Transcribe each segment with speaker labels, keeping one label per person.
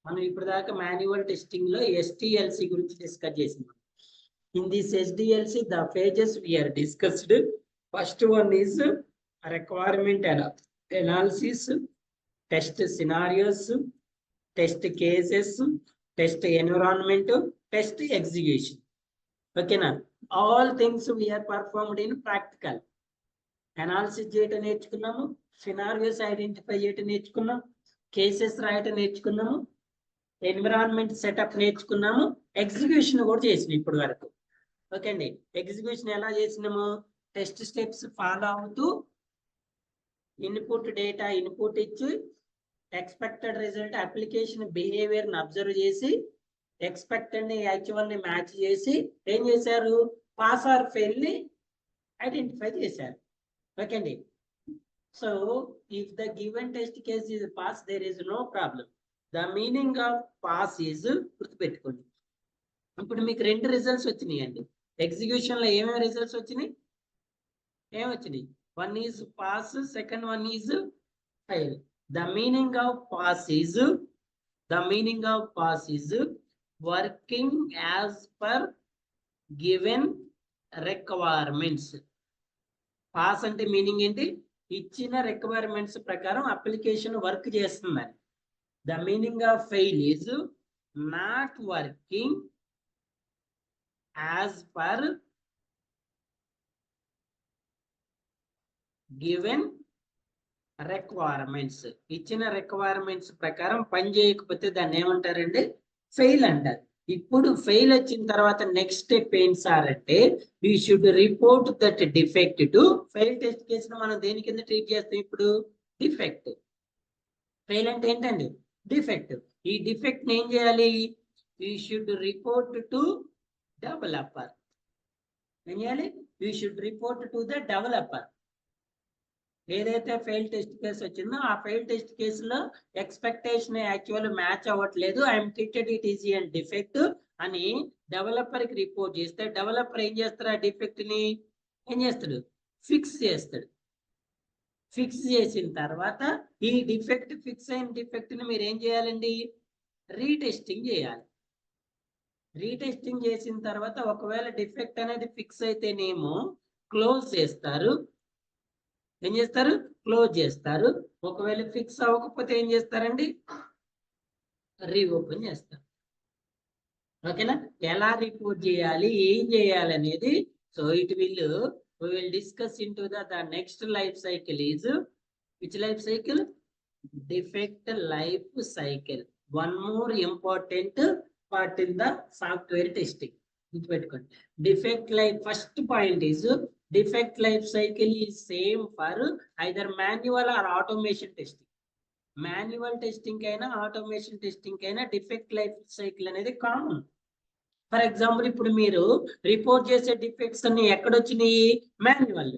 Speaker 1: మనం ఇప్పుడు దాకా మాన్యువల్ టెస్టింగ్ లో ఎస్టిఎల్సి గురించి డిస్కస్ చేసినాం. In this SDLC, the phases we are discussed. First one is requirement analysis, test scenarios, test cases, test environment, test execution. Okay, now all things we are performed in practical. Analysis చేయటం నేర్చుకున్నాము, scenarios identify చేయటం నేర్చుకున్నాము, cases రాయటం నేర్చుకున్నాము, environment setup నేర్చుకున్నాము, execution కూడా చేసినాం ఇప్పటి వరకు. ఓకే అండి, ఎగ్జిక్యూషన్ ఎలా చేసినాము? టెస్ట్ స్టెప్స్ ఫాలో అవుతూ ఇన్పుట్ డేటా ఇన్పుట్ ఇచ్చి ఎక్స్పెక్టెడ్ రిజల్ట్ అప్లికేషన్ బిహేవియర్ ని అబ్జర్వ్ చేసి ఎక్స్పెక్టెడ్ ని యాక్చువల్ ని మ్యాచ్ చేసి ఏం చేశారు? పాస్ ఆర్ ఫెయిల్ ని ఐడెంటిఫై చేశారు. ఓకే అండి, so if the given test case is pass, there is no problem. The meaning of pass is, గుర్తుపెట్టుకోండి. ఇప్పుడు మీకు రెండు రిజల్ట్స్ వచ్చినాయి అండి. ఎగ్జిక్యూషన్ లో ఏమేమి రిజల్ట్స్ వచ్చినాయి? ఏమొచ్చినాయి? One is pass, second one is fail. The meaning of pass is working as per given requirements. Pass అంటే మీనింగ్ ఏంటి? ఇచ్చిన రిక్వైర్మెంట్స్ ప్రకారం అప్లికేషన్ వర్క్ చేస్తుందని. The meaning of fail is not working as per given requirements. ఇచ్చిన requirements ప్రకారం పని చేయకపోతే దాన్ని ఏమంటారండి? ఫెయిల్ అంటారు. ఇప్పుడు ఫెయిల్ వచ్చిన తర్వాత నెక్స్ట్ స్టెప్ ఏంటి సార్ అంటే, we should report that defect to fail test కేసును మనం దేని కింద ట్రీట్ చేస్తాం? ఇప్పుడు డిఫెక్ట్. ఫెయిల్ అంటే ఏంటండి? డిఫెక్ట్. ఈ డిఫెక్ట్ ని ఏం చేయాలి? we should report to developer. ఏం చేయాలి? You should report to the developer. ఏదైతే ఫెయిల్ టెస్ట్ కేసు వచ్చిందో ఆ ఫెయిల్ టెస్ట్ కేసులో ఎక్స్పెక్టేషన్ యాక్చువల్ మ్యాచ్ అవ్వట్లేదు, I'm treated it is and defect అని డెవలపర్ కి రిపోర్ట్ చేస్తే డెవలపర్ ఏం చేస్తారు? ఆ డిఫెక్ట్ ని ఏం చేస్తాడు? ఫిక్స్ చేస్తాడు. ఫిక్స్ చేసిన తర్వాత ఈ డిఫెక్ట్, ఫిక్స్ అయిన డిఫెక్ట్ ని మీరు ఏం చేయాలండి? రీటెస్టింగ్ చేయాలి. రీటెస్టింగ్ చేసిన తర్వాత ఒకవేళ డిఫెక్ట్ అనేది ఫిక్స్ అయితేనేమో క్లోజ్ చేస్తారు. ఏం చేస్తారు? క్లోజ్ చేస్తారు. ఒకవేళ ఫిక్స్ అవ్వకపోతే ఏం చేస్తారండి? రీఓపెన్ చేస్తారు. ఓకేనా? ఎలా రిపోర్ట్ చేయాలి, ఏం చేయాలి అనేది, so it will we will discuss into the next life cycle is which life cycle? Defect life cycle. One more important part in the software testing. Defect life, first point is defect life cycle is same for either manual or automation testing. Manual testing kaina automation testing kaina defect life cycle anedi common. For example, ఇప్పుడు మీరు report చేసే defects అన్ని ఎక్కడొచ్చినాయి? Manual.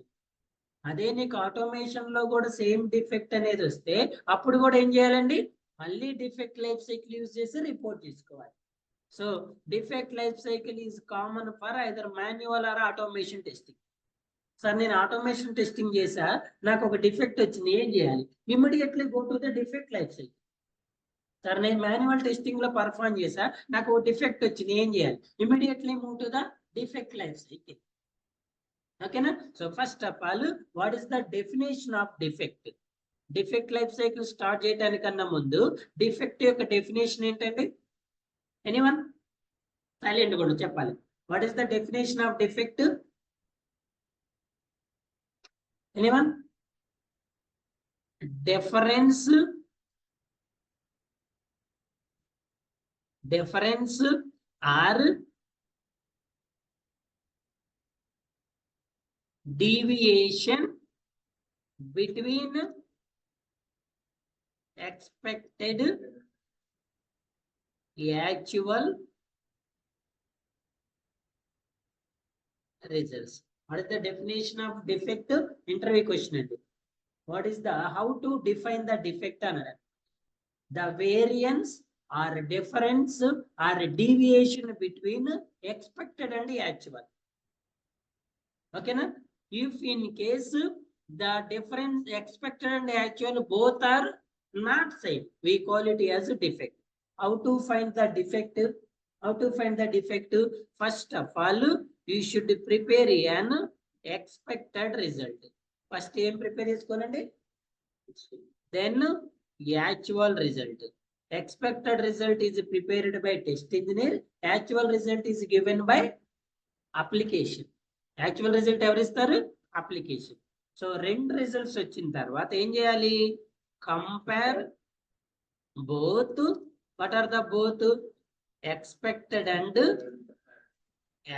Speaker 1: అదే నీకు automation లో కూడా same defect అనేది వస్తే అప్పుడు కూడా ఏం చేయాలండి? మళ్ళీ డిఫెక్ట్ లైఫ్ సైకిల్ యూజ్ చేసి రిపోర్ట్ చేసుకోవాలి. So defect life cycle is common for either manual or automation testing. Sir నేను ఆటోమేషన్ టెస్టింగ్ చేసా, నాకు ఒక డిఫెక్ట్ వచ్చింది, ఏం చేయాలి? Immediately go to the defect life cycle. Sir నేను మాన్యువల్ టెస్టింగ్ లో పర్ఫార్మ్ చేసా, నాకు ఒక డిఫెక్ట్ వచ్చింది, ఏం చేయాలి? Immediately move to the defect life cycle. ఓకేనా? So first of all, what is the definition of defect? Defect life cycle start చేయడానికన్నా ముందు డిఫెక్ట్ యొక్క డెఫినేషన్ ఏంటండి? ఎనీవన్? సైలెంట్ కూడా చెప్పాలి. What is the definition of defect? Anyone? difference or deviation between expected actual results. What is the definition of defect? Interview question. What is the, how to define the defect? The variance or difference or deviation between expected and actual. Okay na? If in case the difference expected and actual both are not same, we call it as a defect. how to find the defect? How to find the defect? First of all, you should prepare an expected result. First ఏం prepare చేసుకోవాలండి? Then actual result. Expected result is prepared by test engineer. Actual result is given by application. Actual result ఎవరు ఇస్తారు? Application. So రెండు results వచ్చిన తర్వాత ఏం చేయాలి? Compare both. What are the both? Expected and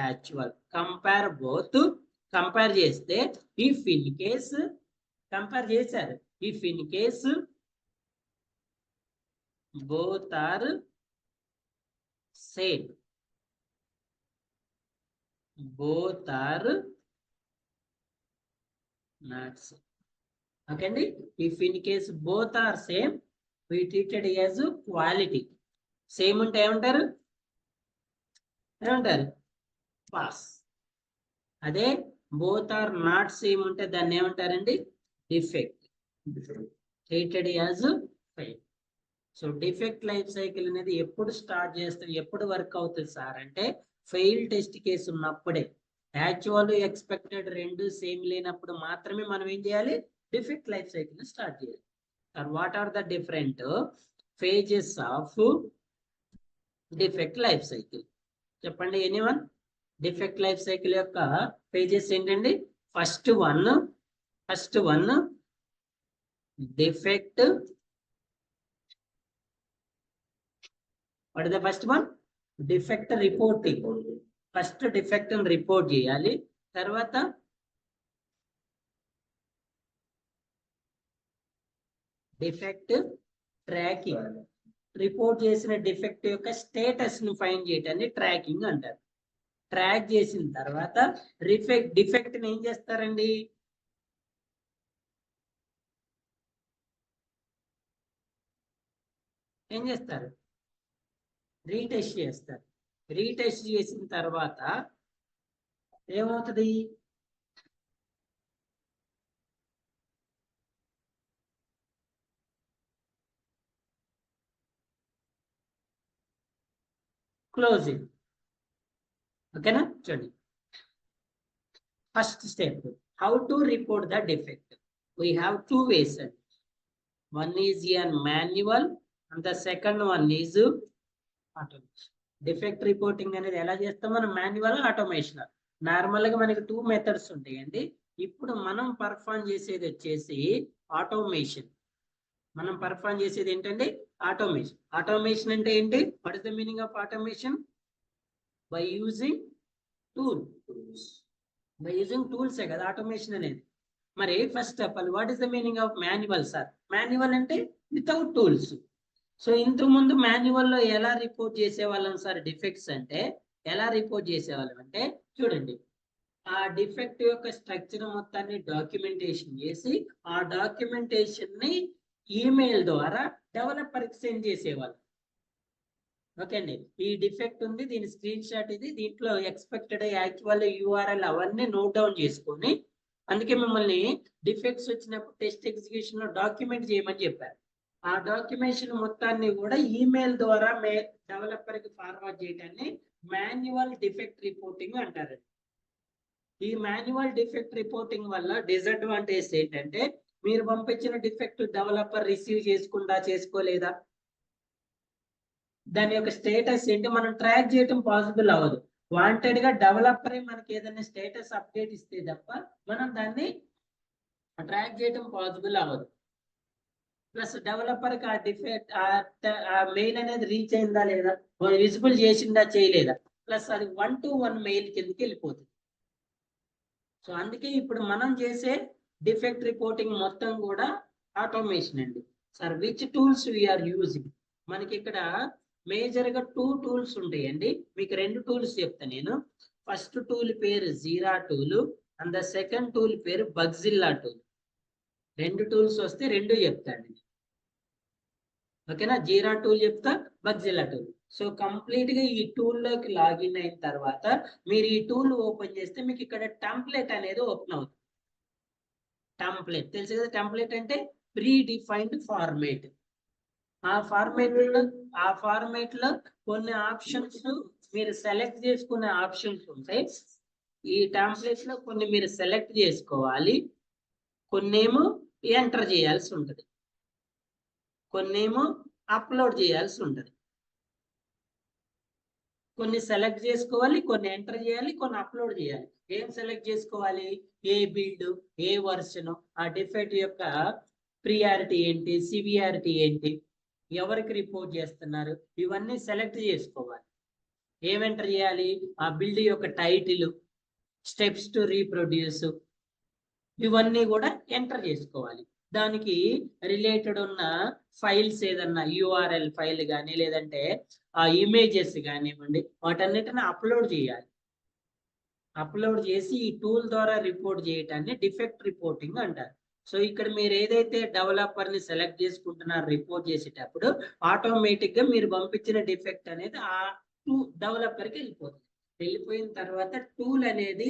Speaker 1: actual. Compare both. Compare చేస్తే if in case compare చేశారు, if in case both are same, both are not same. Okay అండి, if in case both are same, we treated as quality. Same ఉంటే ఏమంటారు? Pass. అదే both are not same ఉంటే దాన్ని ఏమంటారండి? Defect. Treated as fail. So defect life cycle అనేది ఎప్పుడు start చేస్తాం, ఎప్పుడు వర్క్ అవుతుంది సార్ అంటే ఫెయిల్ టెస్ట్ కేసు ఉన్నప్పుడే. యాక్చువల్ ఎక్స్పెక్టెడ్ రెండు సేమ్ లేనప్పుడు మాత్రమే మనం ఏం చేయాలి? డిఫెక్ట్ లైఫ్ సైకిల్ స్టార్ట్ చేయాలి. What are the different phases of defect life cycle? చెప్పండి ఎనీవన్. డిఫెక్ట్ లైఫ్ సైకిల్ యొక్క పేజెస్ ఏంటండి? First one defect. What is the first one? Defect reporting. First defect report చేయాలి. తర్వాత defect tracking. Report చేసిన defect యొక్క status ను find చేయటాన్ని tracking అంటారు. Track చేసిన తర్వాత డిఫెక్ట్ ని ఏం చేస్తారండి? ఏం చేస్తారు? రీటెస్ట్ చేస్తారు. రీటెస్ట్ చేసిన తర్వాత ఏమవుతుంది? క్లోజింగ్. ఓకేనా? చూడండి, first step how to report the defect. We have two ways. One is an manual and the second one is automation. Defect reporting అనేది ఎలా చేస్తాం మనం? Manual, automation. నార్మల్ గా మనకి 2 మెథడ్స్ ఉంటాయండి. ఇప్పుడు మనం పర్ఫార్మ్ చేసేది వచ్చేసి ఆటోమేషన్. మనం పర్ఫార్మ్ చేసేది ఏంటంటే ఆటోమేషన్. ఆటోమేషన్ అంటే ఏంటి? What is the meaning of automation? By using tools. By using టూల్సే కదా ఆటోమేషన్ అనేది. మరి first of all what is the meaning of manual sir? Manual అంటే వితౌట్ టూల్స్. సో ఇంతకు ముందు మాన్యువల్ లో ఎలా రిపోర్ట్ చేసేవాళ్ళం సార్ డిఫెక్ట్స్ అంటే? ఎలా రిపోర్ట్ చేసేవాళ్ళం అంటే చూడండి, ఆ డిఫెక్ట్ యొక్క స్ట్రక్చర్ మొత్తాన్ని డాక్యుమెంటేషన్ చేసి ఆ డాక్యుమెంటేషన్ ని ఈమెయిల్ ద్వారా డెవలపర్ కి సెండ్ చేసేవాళ్ళు. ఓకే అండి, ఈ డిఫెక్ట్ ఉంది, దీని స్క్రీన్ షాట్ ఇది, దీంట్లో ఎక్స్పెక్టెడ్, యాక్చువల్, యూఆర్ఎల్ అవన్నీ నోట్ డౌన్ చేసుకొని, అందుకే మిమ్మల్ని డిఫెక్ట్స్ వచ్చినప్పుడు టెస్ట్ ఎగ్జిక్యూషన్ లో డాక్యుమెంట్ చేయమని చెప్పారు. ఆ డాక్యుమెంటేషన్ మొత్తాన్ని కూడా ఈమెయిల్ ద్వారా డెవలపర్ కి ఫార్వర్డ్ చేయడాన్ని మాన్యువల్ డిఫెక్ట్ రిపోర్టింగ్ అంటారు. ఈ మాన్యువల్ డిఫెక్ట్ రిపోర్టింగ్ వల్ల డిసడ్వాంటేజ్ ఏంటంటే మీరు పంపించిన డిఫెక్ట్ డెవలపర్ రిసీవ్ చేసుకుందా చేసుకోలేదా, దాని యొక్క స్టేటస్ ఏంటి మనం ట్రాక్ చేయడం పాసిబుల్ అవ్వదు. వాంటెడ్ గా డెవలపరే మనకి ఏదైనా స్టేటస్ అప్డేట్ ఇస్తే తప్ప మనం దాన్ని ట్రాక్ చేయడం పాసిబుల్ అవ్వదు. ప్లస్ డెవలపర్ కి ఆ డిఫెక్ట్ ఆ మెయిల్ అనేది రీచ్ అయిందా లేదా, విజిబుల్ చేసిందా చేయలేదా, ప్లస్ అది 1-to-1 మెయిల్ కిందకి వెళ్ళిపోతుంది. సో అందుకే ఇప్పుడు మనం చేసే డిఫెక్ట్ రిపోర్టింగ్ మొత్తం కూడా ఆటోమేషన్ అండి. Sir which tools we are using? మనకి ఇక్కడ మేజర్ గా 2 టూల్స్ ఉంటాయండి. మీకు 2 టూల్స్ చెప్తాను నేను. ఫస్ట్ టూల్ పేరు Jira tool and the second tool పేరు బగ్జిల్లా టూల్. 2 టూల్స్ వస్తే 2 చెప్తాను. ఓకేనా? జీరా టూల్ చెప్తా, బగ్జిల్లా టూల్. సో కంప్లీట్ గా ఈ టూల్ లోకి లాగిన్ అయిన తర్వాత మీరు ఈ టూల్ ఓపెన్ చేస్తే మీకు ఇక్కడ టెంప్లెట్ అనేది ఓపెన్ అవుతుంది. టెంప్లెట్ తెలుసు కదా? టెంప్లెట్ అంటే ప్రీ డిఫైన్డ్ ఫార్మేట్. ఆ ఫార్మేట్ లో కొన్ని ఆప్షన్స్ మీరు సెలెక్ట్ చేసుకునే ఆప్షన్స్ ఉంటాయి. ఈ టెంప్లెట్ లో కొన్ని మీరు సెలెక్ట్ చేసుకోవాలి, కొన్నేమో ఎంటర్ చేయాల్సి ఉంటుంది, కొన్నేమో అప్లోడ్ చేయాల్సి ఉంటుంది. కొన్ని సెలెక్ట్ చేసుకోవాలి, కొన్ని ఎంటర్ చేయాలి, కొన్ని అప్లోడ్ చేయాలి. ఏం సెలెక్ట్ చేసుకోవాలి? ఏ బిల్డ్, ఏ వర్షన్, ఆ డిఫెక్ట్ యొక్క ప్రియారిటీ ఏంటి, సివియారిటీ ఏంటి, ఎవరికి రిపోర్ట్ చేస్తున్నారు, ఇవన్నీ సెలెక్ట్ చేసుకోవాలి. ఏం ఎంటర్ చేయాలి? ఆ బిల్డ్ యొక్క టైటిల్, స్టెప్స్ టు రీప్రొడ్యూస్, ఇవన్నీ కూడా ఎంటర్ చేసుకోవాలి. దానికి రిలేటెడ్ ఉన్న ఫైల్స్ ఏదన్నా యూఆర్ఎల్ ఫైల్ కానీ లేదంటే ఆ ఇమేజెస్ కానివ్వండి, వాటన్నిటిని అప్లోడ్ చేయాలి. అప్లోడ్ చేసి ఈ టూల్ ద్వారా రిపోర్ట్ చేయటాన్ని డిఫెక్ట్ రిపోర్టింగ్ అంటారు. సో ఇక్కడ మీరు ఏదైతే డెవలపర్ ని సెలెక్ట్ చేసుకుంటున్నారో రిపోర్ట్ చేసేటప్పుడు ఆటోమేటిక్ గా మీరు పంపించిన డిఫెక్ట్ అనేది ఆ డెవలపర్ కి వెళ్ళిపోతుంది. వెళ్ళిపోయిన తర్వాత టూల్ అనేది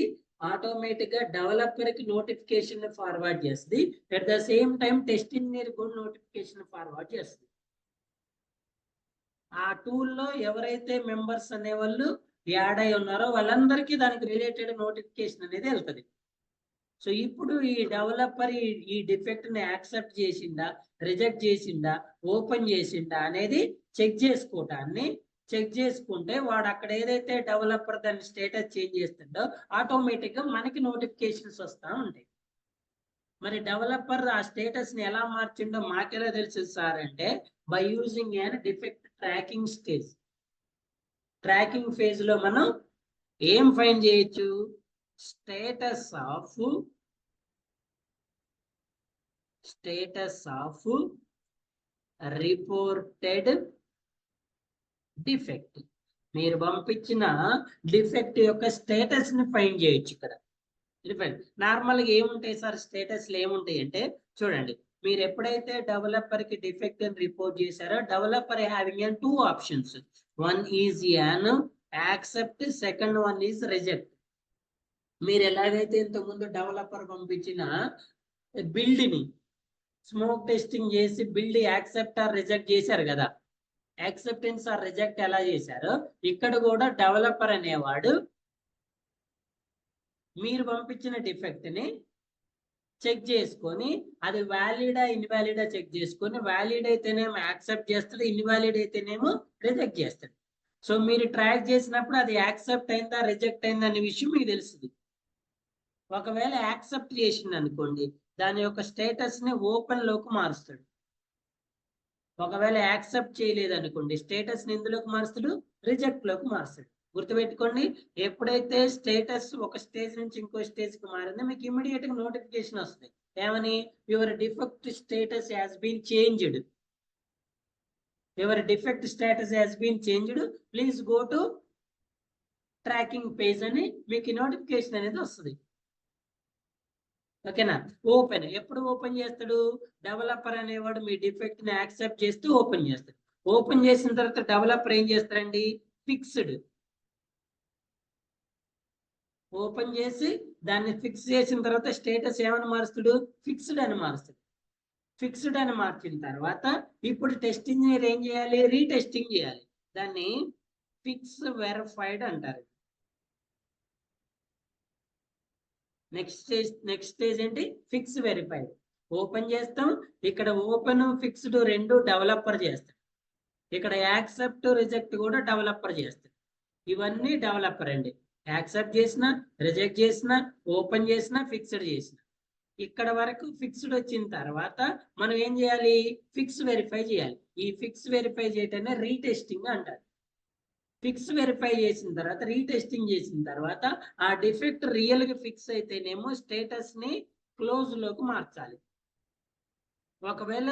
Speaker 1: ఆటోమేటిక్ గా డెవలపర్ కి నోటిఫికేషన్ ఫార్వర్డ్ చేస్తుంది. At the same time test engineer కూడా నోటిఫికేషన్ ఫార్వర్డ్ చేస్తుంది. ఆ టూల్లో ఎవరైతే మెంబర్స్ అనేవాళ్ళు యాడ్ అయి ఉన్నారో వాళ్ళందరికీ దానికి రిలేటెడ్ నోటిఫికేషన్ అనేది వెళ్తుంది. సో ఇప్పుడు ఈ డెవలపర్ ఈ డిఫెక్ట్ ని యాక్సెప్ట్ చేసిందా, రిజెక్ట్ చేసిందా, ఓపెన్ చేసిందా అనేది చెక్ చేసుకుంటే వాడు అక్కడ ఏదైతే డెవలపర్ దాని స్టేటస్ చేంజ్ చేస్తుండో ఆటోమేటిక్ గా మనకి నోటిఫికేషన్స్ వస్తూ ఉంటాయి. మరి డెవలపర్ ఆ స్టేటస్ ని ఎలా మార్చిండో మాకెలా తెలుసు సార్ అంటే by using an defect tracking stage. Tracking phase లో మనం ఏం ఫైండ్ చేయొచ్చు? Status of reported defect. మీరు పంపించిన డిఫెక్ట్ యొక్క స్టేటస్ ని ఫైండ్ చేయొచ్చు. ఇక్కడ నార్మల్ గా ఏముంటాయి సార్ స్టేటస్ లో ఏముంటాయి అంటే చూడండి, మీరు ఎప్పుడైతే డెవలపర్ కి డిఫెక్ట్ అని రిపోర్ట్ చేశారో developer having two options, one is an accept, second one is reject. మీరు ఎలాగైతే ఇంతకుముందు డెవలపర్ పంపించిన బిల్డ్ ని స్మోక్ టెస్టింగ్ చేసి బిల్డ్ యాక్సెప్ట్ ఆర్ రిజెక్ట్ చేశారు కదా, యాక్సెప్టెన్స్ ఆర్ రిజెక్ట్ ఎలా చేశారో ఇక్కడ కూడా డెవలపర్ అనేవాడు మీరు పంపించిన డిఫెక్ట్ ని చెక్ చేసుకొని అది వ్యాలిడా ఇన్వాలిడా చెక్ చేసుకొని వ్యాలిడ్ అయితేనేమో యాక్సెప్ట్ చేస్తాడు, ఇన్వాలిడ్ అయితేనేమో రిజెక్ట్ చేస్తాడు. సో మీరు ట్రాక్ చేసినప్పుడు అది యాక్సెప్ట్ అయిందా రిజెక్ట్ అయిందా అనే విషయం మీకు తెలుస్తుంది. ఒకవేళ యాక్సెప్ట్ చేసింది అనుకోండి దాని యొక్క స్టేటస్ ని ఓపెన్ లోకి మారుస్తాడు. ఒకవేళ యాక్సెప్ట్ చేయలేదు అనుకోండి స్టేటస్ ని ఎందులోకి మారుస్తాడు? రిజెక్ట్ లోకి మారుస్తాడు. గుర్తుపెట్టుకోండి, ఎప్పుడైతే స్టేటస్ ఒక స్టేజ్ నుంచి ఇంకో స్టేజ్ కి మారిందో మీకు ఇమీడియట్ గా నోటిఫికేషన్ వస్తుంది. ఏమని? Your defect status has been changed, your defect status has been changed, please go to tracking page అని మీకు నోటిఫికేషన్ అనేది వస్తుంది. ఓకేనా? ఓపెన్ ఎప్పుడు ఓపెన్ చేస్తాడు? డెవలపర్ అనేవాడు మీ డిఫెక్ట్ ని యాక్సెప్ట్ చేస్తూ ఓపెన్ చేస్తాడు. ఓపెన్ చేసిన తర్వాత డెవలపర్ ఏం చేస్తారండి? ఫిక్స్డ్ ఓపెన్ చేసి దాన్ని ఫిక్స్ చేసిన తర్వాత స్టేటస్ ఏమని మారుస్తాడు? ఫిక్స్డ్ అని మారుస్తాడు. ఫిక్స్డ్ అని మార్చిన తర్వాత ఇప్పుడు టెస్ట్ ఇంజనీర్ ఏం చేయాలి? రీటెస్టింగ్ చేయాలి. దాన్ని ఫిక్స్ వెరిఫైడ్ అంటారు. నెక్స్ట్ స్టేజ్ ఏంటి? Fix verified. ఓపెన్ చేస్తాం, ఇక్కడ ఓపెన్ ఫిక్స్డ్ రెండు డెవలపర్ చేస్తాడు, ఇక్కడ యాక్సెప్ట్ రిజెక్ట్ కూడా డెవలపర్ చేస్తాడు. ఇవన్నీ డెవలపర్ అండి. యాక్సెప్ట్ చేసిన, రిజెక్ట్ చేసిన, ఓపెన్ చేసిన, ఫిక్స్డ్ చేసిన. ఇక్కడ వరకు ఫిక్స్డ్ వచ్చిన తర్వాత మనం ఏం చేయాలి? ఫిక్స్ వెరిఫై చేయాలి. ఈ ఫిక్స్ వెరిఫై చేయటమే రీటెస్టింగ్ అంటారు. ఫిక్స్ వెరిఫై చేసిన తర్వాత రీటెస్టింగ్ చేసిన తర్వాత ఆ డిఫెక్ట్ రియల్ గా ఫిక్స్ అయితేనేమో స్టేటస్ ని క్లోజ్ లోకి మార్చాలి. ఒకవేళ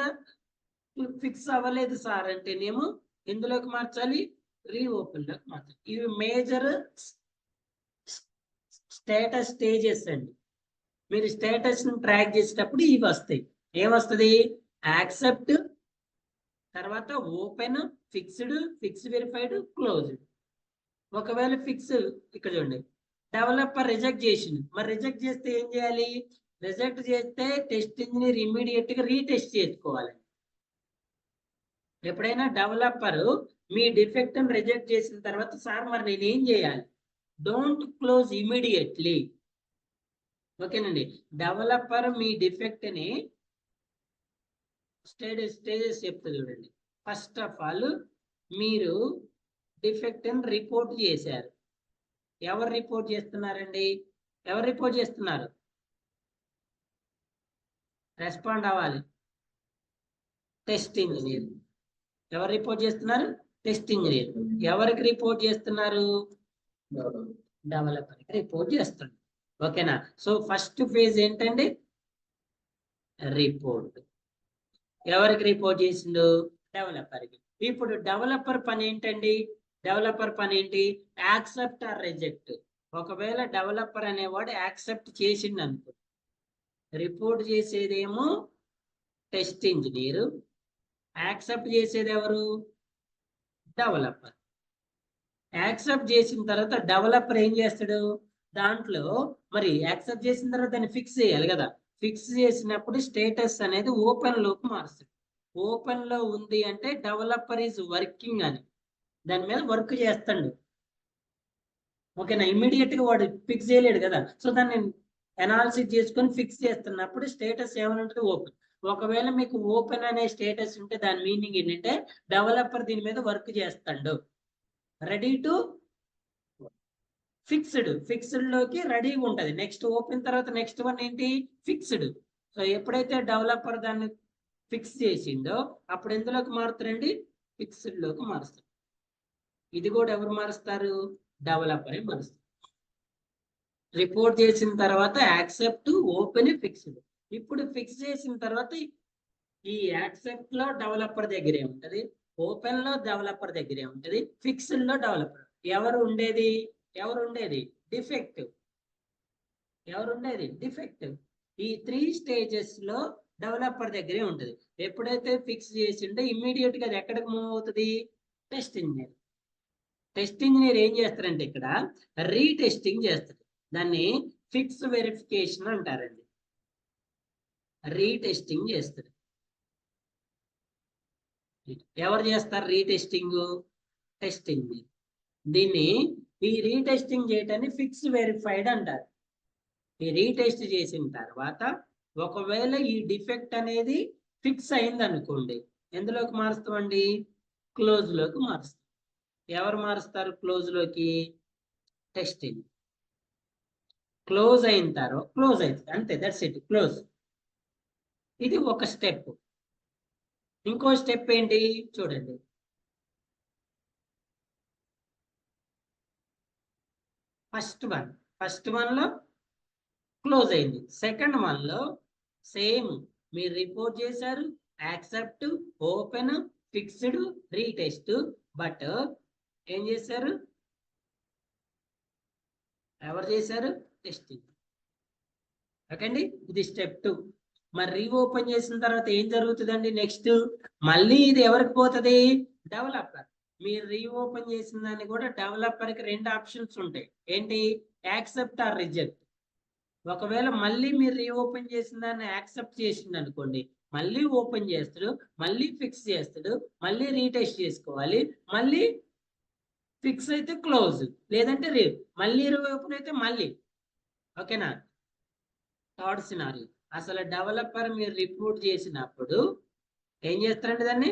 Speaker 1: ఫిక్స్ అవ్వలేదు సార్ అంటేనేమో ఎందులోకి మార్చాలి? రీఓపెన్ లోకి మార్చాలి. ఇవి మేజర్ స్టేటస్ స్టేజెస్ అండి. మీరు స్టేటస్ ని ట్రాక్ చేసేటప్పుడు ఇవి వస్తాయి. ఏమొస్తుంది? యాక్సెప్ట్, తర్వాత open, fixed, fix verified, closed. ఒకవేళ ఫిక్స్ ఇక్కడ చూడండి డెవలపర్ రిజెక్ట్ చేసింది, మరి రిజెక్ట్ చేస్తే ఏం చేయాలి? రిజెక్ట్ చేస్తే టెస్ట్ ఇంజనీర్ ఇమీడియట్ గా రీటెస్ట్ చేసుకోవాలి. ఎప్పుడైనా డెవలపర్ మీ డిఫెక్ట్ రిజెక్ట్ చేసిన తర్వాత సార్ మరి నేను ఏం చేయాలి? Don't close immediately. ఓకేనండి. డెవలపర్ మీ డిఫెక్ట్ ని స్టేజెస్ చెప్తుంది చూడండి. ఫస్ట్ ఆఫ్ ఆల్ మీరు డిఫెక్ట్ ని రిపోర్ట్ చేశారు. ఎవరు రిపోర్ట్ చేస్తున్నారండి? ఎవరు రిపోర్ట్ చేస్తున్నారు? రెస్పాండ్ అవ్వాలి. Test engineer. ఎవరు రిపోర్ట్ చేస్తున్నారు? Test engineer. ఎవరికి రిపోర్ట్ చేస్తున్నారు? డెవలపర్కి రిపోర్ట్ చేస్తున్నారు. ఓకేనా? సో ఫస్ట్ ఫేజ్ ఏంటండి? రిపోర్ట్. ఎవరికి రిపోర్ట్ చేసిండు? డెవలపర్కి. ఇప్పుడు డెవలపర్ పని ఏంటండి? డెవలపర్ పని ఏంటి? Accept or reject. ఒకవేళ డెవలపర్ అనేవాడు యాక్సెప్ట్ చేసిండు అనుకో, రిపోర్ట్ చేసేదేమో టెస్ట్ ఇంజనీర్, యాక్సెప్ట్ చేసేది ఎవరు? డెవలపర్. యాక్సెప్ట్ చేసిన తర్వాత డెవలపర్ ఏం చేస్తాడు? దాంట్లో మరి యాక్సెప్ట్ చేసిన తర్వాత దాన్ని ఫిక్స్ చేయాలి కదా. ఫిక్స్ చేసినప్పుడు స్టేటస్ అనేది ఓపెన్ లోకి మారుస్తాడు. ఓపెన్ లో ఉంది అంటే డెవలపర్ ఈజ్ వర్కింగ్ అని, దాని మీద వర్క్ చేస్తాడు. ఓకేనా? ఇమ్మీడియట్ గా వాడు ఫిక్స్ చేయలేడు కదా. సో దాన్ని అనాలిసిస్ చేసుకొని ఫిక్స్ చేస్తున్నప్పుడు స్టేటస్ ఏమైనా ఉంటుంది? ఓపెన్. ఒకవేళ మీకు ఓపెన్ అనే స్టేటస్ ఉంటే దాని మీనింగ్ ఏంటంటే డెవలపర్ దీని మీద వర్క్ చేస్తాడు. రెడీ టు ఫిక్స్డ్ లోకి రెడీగా ఉంటుంది. నెక్స్ట్ ఓపెన్ తర్వాత నెక్స్ట్ వన్ ఏంటి? ఫిక్స్డ్. సో ఎప్పుడైతే డెవలపర్ దాన్ని ఫిక్స్ చేసిందో అప్పుడు ఎందులోకి మారుతారండి? ఫిక్స్డ్ లోకి మారుస్తారు. ఇది కూడా ఎవరు మారుస్తారు? డెవలపరే మారుస్తారు. రిపోర్ట్ చేసిన తర్వాత యాక్సెప్ట్, ఓపెన్, ఫిక్స్డ్. ఇప్పుడు ఫిక్స్ చేసిన తర్వాత ఈ యాక్సెప్ట్ లో డెవలపర్ దగ్గరే ఉంటది, ఓపెన్ లో డెవలపర్ దగ్గరే ఉంటది, ఫిక్స్డ్ లో డెవలపర్. ఎవరు ఉండేది? డిఫెక్ట్. డిఫెక్ట్. ఈ 3 స్టేజెస్ లో డెవలపర్ దగ్గరే ఉంటది. ఎప్పుడైతే ఫిక్స్ చేసిండో ఇమ్మీడియట్ గా అది ఎక్కడికి మూవ్ అవుతుంది? Test engineer. టెస్ట్ ఇంజనీర్ ఏం చేస్తారంటే ఇక్కడ రీటెస్టింగ్ చేస్తారు. దాన్ని ఫిక్స్ వెరిఫికేషన్ అంటారండి. రీటెస్టింగ్ చేస్తారు. ఎవరు చేస్తారు రీటెస్టింగ్? Test engineer. దీన్ని ఈ రీటెస్టింగ్ చేయటాన్ని ఫిక్స్ వెరిఫైడ్ అంటారు. ఈ రీటెస్ట్ చేసిన తర్వాత ఒకవేళ ఈ డిఫెక్ట్ అనేది ఫిక్స్ అయింది అనుకోండి, ఎందులోకి మారుస్తామండి? క్లోజ్ లోకి మారుస్తాం. ఎవరు మారుస్తారు క్లోజ్ లోకి? టెస్టింగ్. క్లోజ్ అయిన తర్వాత క్లోజ్ అవుతుంది అంతే, దట్స్ ఇట్, క్లోజ్. ఇది ఒక స్టెప్. ఇంకో స్టెప్ ఏంటి చూడండి. ఫస్ట్ వన్ లో క్లోజ్ అయింది. సెకండ్ వన్ లో సేమ్ మీరు రిపోర్ట్ చేశారు, accept, open, fixed, retest. But ఏం చేశారు? ఎవరు చేశారు? టెస్టింగ్. ఓకే అండి, ఇది స్టెప్ 2. మరి రీఓపెన్ చేసిన తర్వాత ఏం జరుగుతుందండి? నెక్స్ట్ మళ్ళీ ఇది ఎవరికి పోతుంది? డెవలపర్. మీరు రీఓపెన్ చేసిన దాన్ని కూడా డెవలపర్ కి 2 ఆప్షన్స్ ఉంటాయి. ఏంటి? Accept or reject. ఒకవేళ మళ్ళీ మీరు రీఓపెన్ చేసిన దాన్ని యాక్సెప్ట్ చేసింది అనుకోండి, మళ్ళీ ఓపెన్ చేస్తాడు, మళ్ళీ ఫిక్స్ చేస్తాడు, మళ్ళీ రీటెస్ట్ చేసుకోవాలి, మళ్ళీ ఫిక్స్ అయితే క్లోజ్, లేదంటే మళ్ళీ రీఓపెన్ అయితే మళ్ళీ. ఓకేనా? Third scenario. అసలు డెవలపర్ మీరు రిపోర్ట్ చేసినప్పుడు ఏం చేస్తారంటే దాన్ని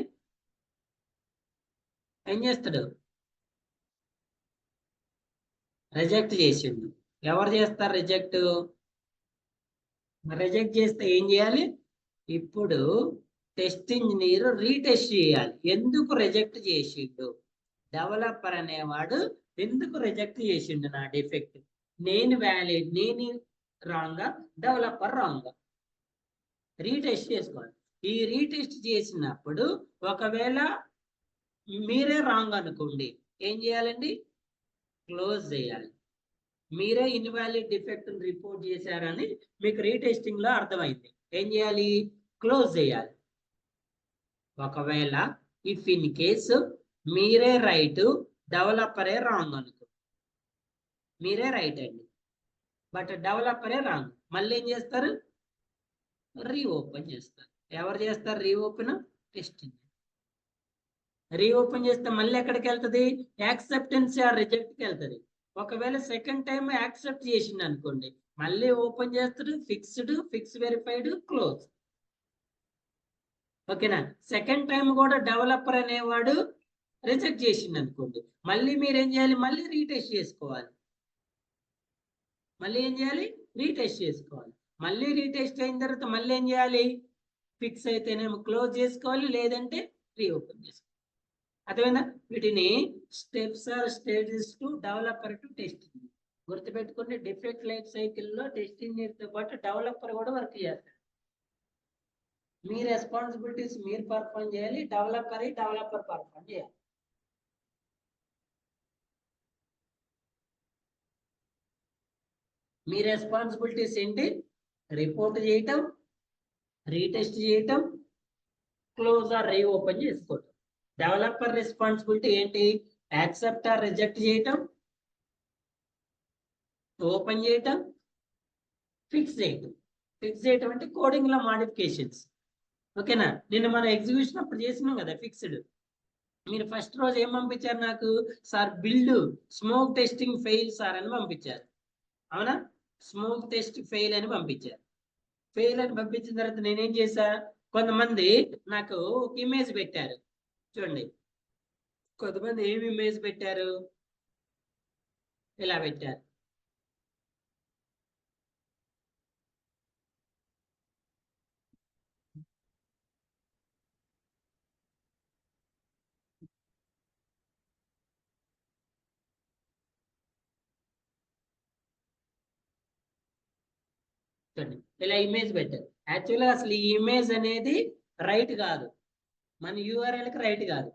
Speaker 1: ఏం చేస్తాడు? రిజెక్ట్ చేసిండు. ఎవరు చేస్తారు రిజెక్ట్? రిజెక్ట్ చేస్తే ఏం చేయాలి? ఇప్పుడు టెస్ట్ ఇంజనీర్ రీటెస్ట్ చేయాలి. ఎందుకు రిజెక్ట్ చేసిండు? డెవలపర్ అనేవాడు ఎందుకు రిజెక్ట్ చేసిండు నా డిఫెక్ట్? నేను వ్యాలిడ్, నేను రాంగా, డెవలపర్ రాంగా? రీటెస్ట్ చేసుకోవాలి. ఈ రీటెస్ట్ చేసినప్పుడు ఒకవేళ మీరే రాంగ్ అనుకోండి, ఏం చేయాలండి? క్లోజ్ చేయాలి. మీరే ఇన్వాలిడ్ డిఫెక్ట్ రిపోర్ట్ చేశారని మీకు రీటెస్టింగ్ లో అర్థమైంది. ఏం చేయాలి? క్లోజ్ చేయాలి. ఒకవేళ ఇఫ్ ఇన్ కేసు మీరే రైట్, డెవలపరే రాంగ్ అనుకో, మీరే రైట్ అండి బట్ డెవలపరే రాంగ్, మళ్ళీ ఏం చేస్తారు? రీఓపెన్ చేస్తారు. ఎవరు చేస్తారు రీఓపెన్? టెస్టింగ్. రీఓపెన్ చేస్తే మళ్ళీ ఎక్కడికి వెళ్తుంది? యాక్సెప్టెన్స్ ఆర్ రిజెక్ట్కి వెళ్తుంది. ఒకవేళ సెకండ్ టైం యాక్సెప్ట్ చేసింది అనుకోండి, మళ్ళీ ఓపెన్ చేస్తాడు, ఫిక్స్ వెరిఫైడ్, క్లోజ్. ఓకేనా? సెకండ్ టైం కూడా డెవలపర్ అనేవాడు రిజెక్ట్ చేసింది అనుకోండి, మళ్ళీ మీరు ఏం చేయాలి? మళ్ళీ రీటెస్ట్ చేసుకోవాలి. మళ్ళీ ఏం చేయాలి? రీటెస్ట్ చేసుకోవాలి. మళ్ళీ రీటెస్ట్ అయిన తర్వాత మళ్ళీ ఏం చేయాలి? ఫిక్స్ అయితేనేమో క్లోజ్ చేసుకోవాలి, లేదంటే రీఓపెన్ చేసుకోవాలి. అర్థమైందా? వీటిని steps or stages to developer to testing. గుర్తుపెట్టుకుంటే డిఫెక్ట్ లైఫ్ సైకిల్లో టెస్టింగ్ తో పాటు డెవలపర్ కూడా వర్క్ చేస్తారు. మీ రెస్పాన్సిబిలిటీస్ మీరు పర్ఫార్మ్ చేయాలి, డెవలపర్ పర్ఫార్మ్ చేయాలి. మీ రెస్పాన్సిబిలిటీస్ ఏంటి? రిపోర్ట్ చేయటం, రీటెస్ట్ చేయటం, క్లోజ్ ఆర్ రీఓపెన్ చేసుకోవటం. డెవలపర్ రెస్పాన్సిబిలిటీ ఏంటి? యాక్సెప్ట్ ఆర్ రిజెక్ట్ చేయటం, ఓపెన్ చేయటం, ఫిక్స్ చేయటం అంటే కోడింగ్ లో మాడిఫికేషన్స్. ఓకేనా? నిన్న మనం ఎగ్జిక్యూషన్ అప్పుడు చేసినాం కదా ఫిక్స్డ్. మీరు ఫస్ట్ రోజు ఏం పంపించారు నాకు? Sir build smoke testing fail sir అని పంపించారు. అవునా? స్మోక్ టెస్ట్ ఫెయిల్ అని పంపించారు. ఫెయిల్ అని పంపించిన తర్వాత నేనేం చేశా? కొంతమంది నాకు ఒక ఇమేజ్ పెట్టారు. చూడండి, కొంతమంది ఏమి ఇమేజ్ పెట్టారు? ఇలా పెట్టారు. చూడండి, ఇలా ఇమేజ్ పెట్టారు. యాక్చువల్గా అసలు ఈ ఇమేజ్ అనేది రైట్ కాదు, మన యూఆర్ఎల్కి రైట్ కాదు.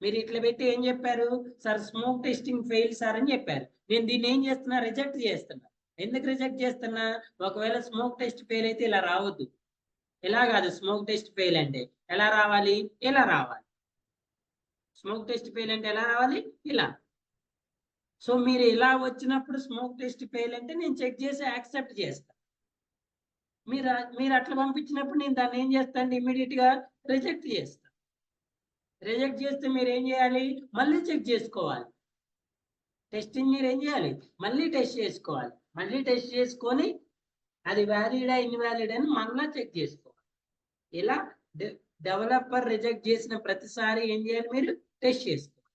Speaker 1: మీరు ఇట్లా పెట్టి ఏం చెప్పారు? Sir smoke testing fail sir అని చెప్పారు. నేను దీన్ని ఏం చేస్తున్నా? రిజెక్ట్ చేస్తున్నా. ఎందుకు రిజెక్ట్ చేస్తున్నా? ఒకవేళ స్మోక్ టెస్ట్ ఫెయిల్ అయితే ఇలా రావద్దు. ఇలా కాదు, స్మోక్ టెస్ట్ ఫెయిల్ అంటే ఎలా రావాలి? ఇలా రావాలి. స్మోక్ టెస్ట్ ఫెయిల్ అంటే ఎలా రావాలి? ఇలా. సో మీరు ఇలా వచ్చినప్పుడు స్మోక్ టెస్ట్ ఫెయిల్ అంటే నేను చెక్ చేసి యాక్సెప్ట్ చేస్తాను. మీరు అట్లా పంపించినప్పుడు నేను దాన్ని ఏం చేస్తాను? ఇమీడియట్ గా రిజెక్ట్ చేస్తాను. రిజెక్ట్ చేస్తే మీరు ఏం చేయాలి? మళ్ళీ చెక్ చేసుకోవాలి. టెస్టింగ్ మీరు ఏం చేయాలి? మళ్ళీ టెస్ట్ చేసుకోవాలి. మళ్ళీ టెస్ట్ చేసుకొని అది వ్యాలిడా ఇన్వాలిడ్ అని మళ్ళీ చెక్ చేసుకోవాలి. ఇలా డెవలపర్ రిజెక్ట్ చేసిన ప్రతిసారి ఏం చేయాలి? మీరు టెస్ట్ చేసుకోవాలి.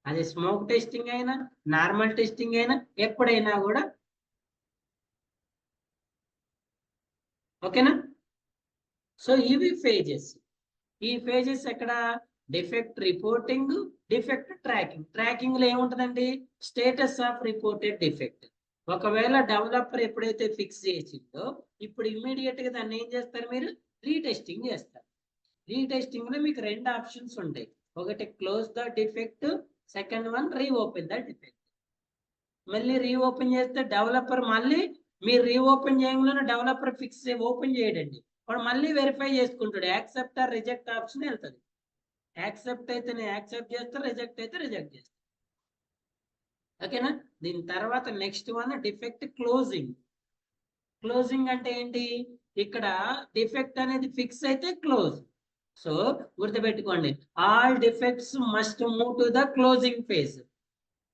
Speaker 1: అది స్మోక్ టెస్టింగ్ అయినా నార్మల్ టెస్టింగ్ అయినా ఎప్పుడైనా కూడా. ఓకేనా? సో ఇవి ఫేజెస్. ఈ ఫేజెస్ ఎక్కడ? Defect reporting, defect tracking. Tracking లో ఏముంటుందండి? Status of reported defect. ఒకవేళ డెవలపర్ ఎప్పుడైతే ఫిక్స్ చేసిందో ఇప్పుడు ఇమ్మీడియట్ గా దాన్ని ఏం చేస్తారు? మీరు రీటెస్టింగ్ చేస్తారు. రీటెస్టింగ్ లో మీకు రెండు ఆప్షన్స్ ఉంటాయి. ఒకటి close the defect, second one reopen the defect. మళ్ళీ రీఓపెన్ చేస్తే డెవలపర్ మళ్ళీ మీరు రీఓపెన్ చేయడంలోనే డెవలపర్ ఫిక్స్ ఓపెన్ చేయడండి, వాడు మళ్ళీ వెరిఫై చేసుకుంటాడు. యాక్సెప్ట్ ఆర్ రిజెక్ట్ ఆప్షన్ వెళ్తుంది. యాక్సెప్ట్ అయితే నేను యాక్సెప్ట్ చేస్తా, రిజెక్ట్ అయితే రిజెక్ట్ చేస్తా. ఓకేనా? దీని తర్వాత next one defect closing. Closing అంటే ఏంటి? ఇక్కడ డిఫెక్ట్ అనేది ఫిక్స్ అయితే క్లోజ్. సో గుర్తుపెట్టుకోండి, all defects must move to the closing phase.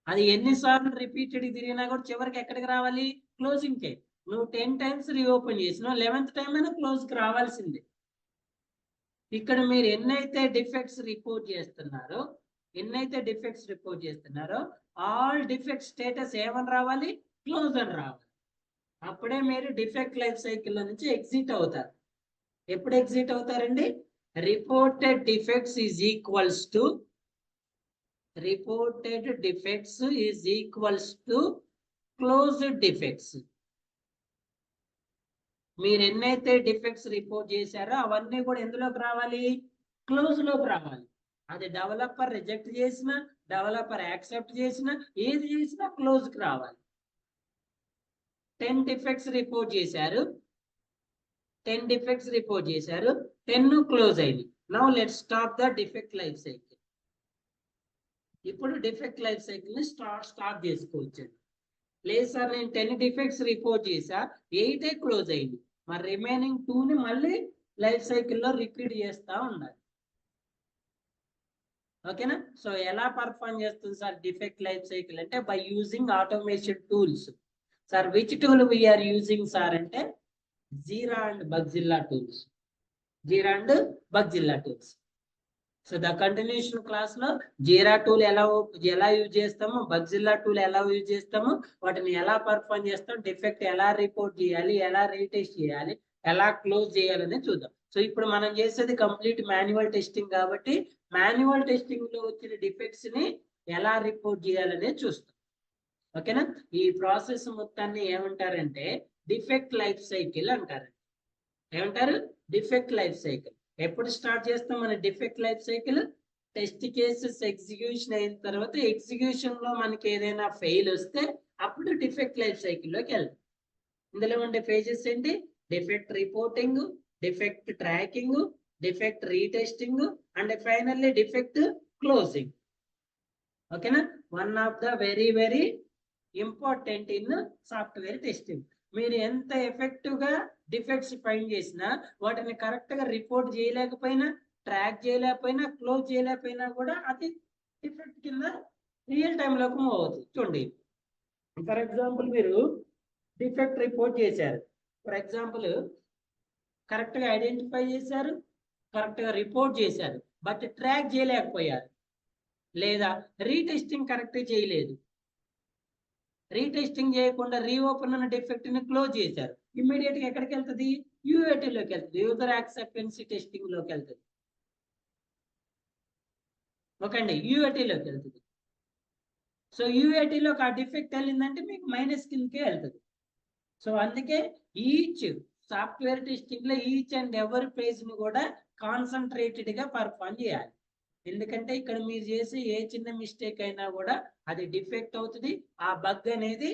Speaker 1: అది ఎన్నిసార్లు రిపీటెడ్ తిరిగినా కూడా చివరికి ఎక్కడికి రావాలి? క్లోజింగ్ కే. నువ్వు 10 టైమ్స్ రీఓపెన్ చేసినావు, 11th టైం అయినా క్లోజ్ కి రావాల్సిందే. ఇక్కడ మీరు ఎన్నైతే డిఫెక్ట్స్ రిపోర్ట్ చేస్తున్నారో ఆల్ డిఫెక్ట్ స్టేటస్ ఏమని రావాలి? క్లోజ్ అని రావాలి. అప్పుడే మీరు డిఫెక్ట్ లైఫ్ సైకిల్ నుంచి ఎగ్జిట్ అవుతారు. ఎప్పుడు ఎగ్జిట్ అవుతారండి? Reported defects is equals to closed defects. మీరు ఎన్నైతే డిఫెక్ట్స్ రిపోర్ట్ చేశారో అవన్నీ కూడా ఎందులోకి రావాలి? క్లోజ్ లోకి రావాలి. అది డెవలపర్ రిజెక్ట్ చేసినా, డెవలపర్ యాక్సెప్ట్ చేసినా, ఏది చేసినా క్లోజ్ కి రావాలి. 10 డిఫెక్ట్స్ రిపోర్ట్ చేశారు, 10 క్లోజ్ అయింది. Now let's stop the defect life cycle. ఇప్పుడు డిఫెక్ట్ లైఫ్ సైకిల్ ని స్టాప్ చేసుకోవచ్చు. లేదు సార్, నేను 10 డిఫెక్ట్స్ రిపోర్ట్ చేసా, 8 క్లోజ్ అయింది, మరి రిమైనింగ్ 2ని మళ్ళీ లైఫ్ సైకిల్లో రిపీట్ చేస్తా ఉండాలి. ఓకేనా? సో ఎలా పర్ఫార్మ్ చేస్తుంది సార్ డిఫెక్ట్ లైఫ్ సైకిల్ అంటే by using automation tools. Sir which tool we are using sir అంటే Jira and Bugzilla tools. Jira and Bugzilla tools. So the continuation class లో జీరా టూల్ ఎలా use చేస్తాము, బగ్జిల్లా tool ఎలా use చేస్తాము, వాటిని ఎలా perform చేస్తాం, డిఫెక్ట్ ఎలా రిపోర్ట్ చేయాలి, ఎలా రీటెస్ట్ చేయాలి, ఎలా క్లోజ్ చేయాలని చూద్దాం. సో ఇప్పుడు మనం చేసేది కంప్లీట్ మాన్యువల్ టెస్టింగ్ కాబట్టి మాన్యువల్ టెస్టింగ్ లో వచ్చిన డిఫెక్ట్స్ ని ఎలా రిపోర్ట్ చేయాలనేది చూస్తాం. ఓకేనా? ఈ ప్రాసెస్ మొత్తాన్ని ఏమంటారంటే డిఫెక్ట్ లైఫ్ సైకిల్ అంటారు. ఏమంటారు? Defect life cycle. ఎప్పుడు స్టార్ట్ చేస్తాం మన defect life cycle? Test cases execution అయిన తర్వాత ఎగ్జిక్యూషన్ లో మనకి ఏదైనా ఫెయిల్ వస్తే అప్పుడు డిఫెక్ట్ లైఫ్ సైకిల్లోకి వెళ్తాం. ఇందులో ఉండే ఫేజెస్ ఏంటి? Defect reporting, defect tracking, defect retesting and finally defect closing. ఓకేనా? One of the very very important in software testing. మీరు ఎంత ఎఫెక్టివ్ గా డిఫెక్ట్స్ ఫైండ్ చేసినా వాటిని కరెక్ట్ గా రిపోర్ట్ చేయలేకపోయినా, ట్రాక్ చేయలేకపోయినా, క్లోజ్ చేయలేకపోయినా కూడా అది డిఫెక్ట్ కింద రియల్ టైమ్ లోకి మూవ్ అవుతుంది. చూడండి, ఫర్ ఎగ్జాంపుల్ మీరు డిఫెక్ట్ రిపోర్ట్ చేశారు, ఫర్ ఎగ్జాంపుల్ కరెక్ట్ గా ఐడెంటిఫై చేశారు, కరెక్ట్ గా రిపోర్ట్ చేశారు, బట్ ట్రాక్ చేయలేకపోయారు, లేదా రీటెస్టింగ్ కరెక్ట్ చేయలేదు, రీటెస్టింగ్ చేయకుండా రీఓపెన్ అన్న డిఫెక్ట్ ని క్లోజ్ చేశారు, ఇమ్మీడియట్ గా ఎక్కడికి వెళ్తుంది? యూఏటీలోకి వెళ్తుంది, యూజర్ యాక్సెప్టెన్సీ టెస్టింగ్ లోకి వెళ్తుంది. ఓకే అండి, యూఏటీలోకి వెళ్తుంది. సో యూఏటీలోకి ఆ డిఫెక్ట్ వెళ్ళిందంటే మీకు మైనస్ కిందకే వెళ్తుంది. సో అందుకే ఈచ్ సాఫ్ట్వేర్ టెస్టింగ్ లో ఈచ్ అండ్ ఎవరి పేజ్ ని కూడా కాన్సన్ట్రేటెడ్ గా పర్ఫామ్ చేయాలి. ఎందుకంటే ఇక్కడ మీరు చేసే ఏ చిన్న మిస్టేక్ అయినా కూడా అది డిఫెక్ట్ అవుతుంది, ఆ బగ్ అనేది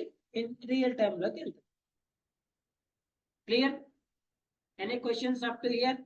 Speaker 1: రియల్ టైమ్ లోకి వెళ్తుంది. Clear? Any questions up to hear?